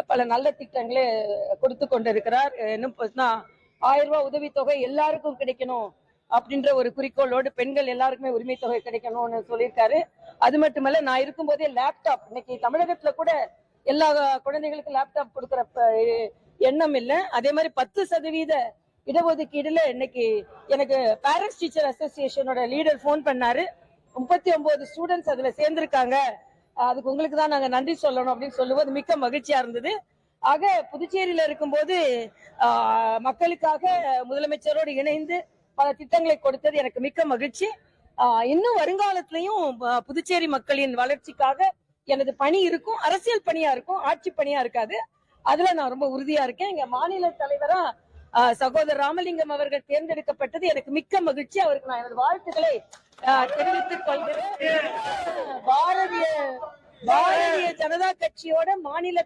பல நல்ல திட்டங்களை கொடுத்து கொண்டிருக்கிறார். இன்னும் 1000 ரூபாய் உதவித்தொகை எல்லாருக்கும் கிடைக்கணும் அப்படின்ற ஒரு குறிக்கோளோடு பெண்கள் எல்லாருக்குமே உரிமை தொகை கிடைக்கணும்னு சொல்லியிருக்காரு. அது மட்டுமல்ல, நான் இருக்கும்போதே லேப்டாப், இன்னைக்கு தமிழகத்துல கூட எல்லா குழந்தைகளுக்கும் லேப்டாப் கொடுக்கிற எண்ணம் இல்லை. அதே மாதிரி 10% இடஒதுக்கீடுல இன்னைக்கு எனக்கு பேரண்ட்ஸ் டீச்சர் அசோசியேஷனோட லீடர் போன் பண்ணாரு. 39 ஸ்டூடெண்ட்ஸ் அதுல சேர்ந்திருக்காங்க, அதுக்கு உங்களுக்கு தான் நாங்க நன்றி சொல்லணும் அப்படின்னு சொல்லும்போது மிக்க மகிழ்ச்சியா இருந்தது. ஆக புதுச்சேரியில இருக்கும்போது மக்களுக்காக முதலமைச்சரோடு இணைந்து பல திட்டங்களை கொடுத்தது எனக்கு மிக்க மகிழ்ச்சி. இன்னும் வருங்காலத்திலையும் புதுச்சேரி மக்களின் வளர்ச்சிக்காக எனது பணி இருக்கும். அரசியல் பணியா இருக்கும், ஆட்சி பணியா இருக்காது. அதுல நான் ரொம்ப உறுதியா இருக்கேன். எங்க மாநில தலைவரா சகோதரர் ராமலிங்கம் அவர்கள் தேர்ந்தெடுக்கப்பட்டது எனக்கு மிக்க மகிழ்ச்சி. அவருக்கு நான் எனது வாழ்த்துக்களை தெரிவித்துக் கொள்கிறேன். பாரதிய ஜனதா கட்சியோட மாநில